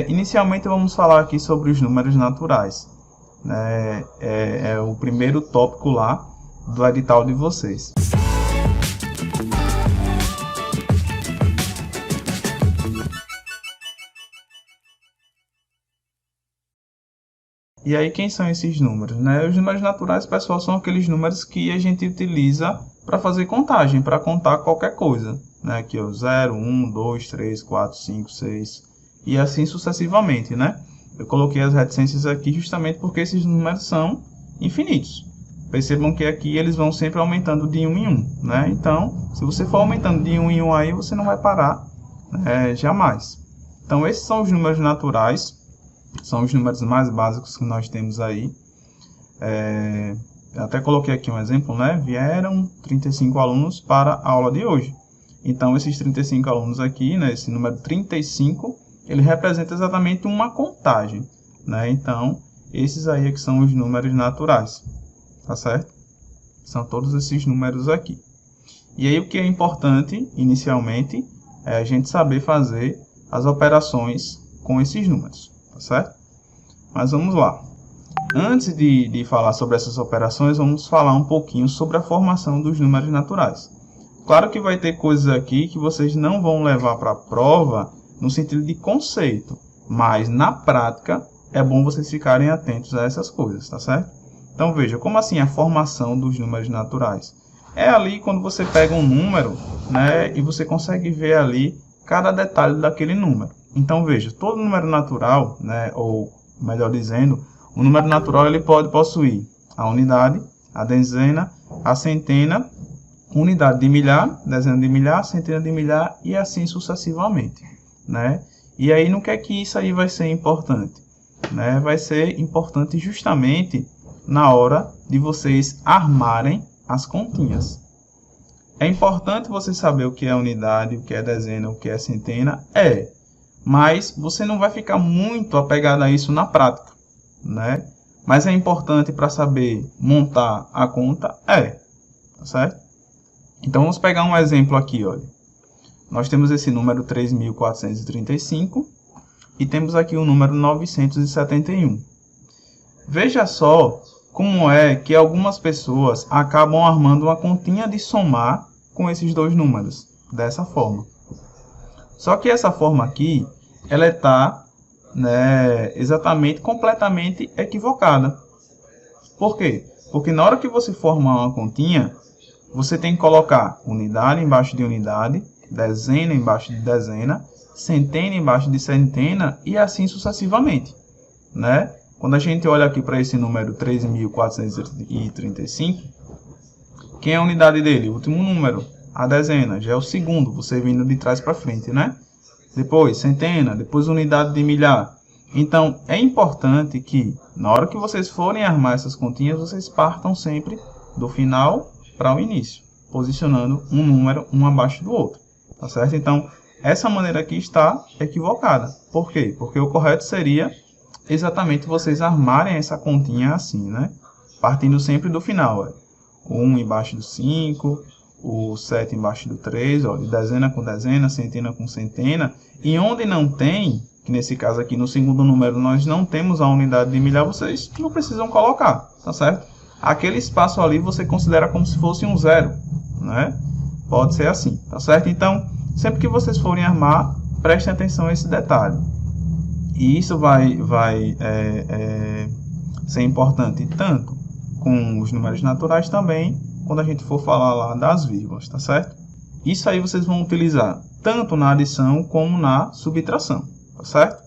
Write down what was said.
Inicialmente vamos falar aqui sobre os números naturais, né? É o primeiro tópico lá do edital de vocês. E aí, quem são esses números, né? Os números naturais, pessoal, são aqueles números que a gente utiliza para fazer contagem, para contar qualquer coisa, né? Aqui, ó, 0, 1, 2, 3, 4, 5, 6 e assim sucessivamente, né? Eu coloquei as reticências aqui justamente porque esses números são infinitos. Percebam que aqui eles vão sempre aumentando de 1 em 1, né? Então, se você for aumentando de 1 em 1 aí, você não vai parar, jamais. Então, esses são os números naturais. São os números mais básicos que nós temos aí. Até coloquei aqui um exemplo, né? Vieram 35 alunos para a aula de hoje. Então, esses 35 alunos aqui, né? Esse número 35, ele representa exatamente uma contagem, né? Então, esses aí é que são os números naturais, tá certo? São todos esses números aqui. E aí, o que é importante, inicialmente, é a gente saber fazer as operações com esses números. Tá certo? Mas vamos lá. Antes de falar sobre essas operações, vamos falar um pouquinho sobre a formação dos números naturais. Claro que vai ter coisas aqui que vocês não vão levar para a prova no sentido de conceito, mas na prática é bom vocês ficarem atentos a essas coisas, tá certo? Então veja, como assim a formação dos números naturais? É ali quando você pega um número, né, e você consegue ver ali cada detalhe daquele número. Então veja, todo número natural, né, ou melhor dizendo, o número natural ele pode possuir a unidade, a dezena, a centena, unidade de milhar, dezena de milhar, centena de milhar e assim sucessivamente, né? E aí no que é que isso aí vai ser importante? Né? Vai ser importante justamente na hora de vocês armarem as continhas. É importante você saber o que é unidade, o que é dezena, o que é centena, mas você não vai ficar muito apegado a isso na prática, né? Mas é importante para saber montar a conta, tá certo? Então vamos pegar um exemplo aqui, olha. Nós temos esse número 3.435 e temos aqui o número 971. Veja só como é que algumas pessoas acabam armando uma continha de somar com esses dois números, dessa forma. Só que essa forma aqui, ela está, né, exatamente, completamente equivocada. Por quê? Porque na hora que você formar uma continha, você tem que colocar unidade embaixo de unidade, dezena embaixo de dezena, centena embaixo de centena e assim sucessivamente, né? Quando a gente olha aqui para esse número 3.435, quem é a unidade dele? O último número, a dezena, já é o segundo, você vindo de trás para frente, né? Depois centena, depois unidade de milhar. Então, é importante que, na hora que vocês forem armar essas continhas, vocês partam sempre do final para o início, posicionando um número um abaixo do outro, tá certo? Então, essa maneira aqui está equivocada. Por quê? Porque o correto seria exatamente vocês armarem essa continha assim, né? Partindo sempre do final, o 1 embaixo do 5, o 7 embaixo do 3, ó, de dezena com dezena, centena com centena. E onde não tem, que nesse caso aqui no segundo número nós não temos a unidade de milhar, vocês não precisam colocar, tá certo? Aquele espaço ali você considera como se fosse um zero, né? Pode ser assim, tá certo? Então, sempre que vocês forem armar, prestem atenção a esse detalhe. E isso vai ser importante tanto com os números naturais também, quando a gente for falar lá das vírgulas, tá certo? Isso aí vocês vão utilizar tanto na adição como na subtração, tá certo?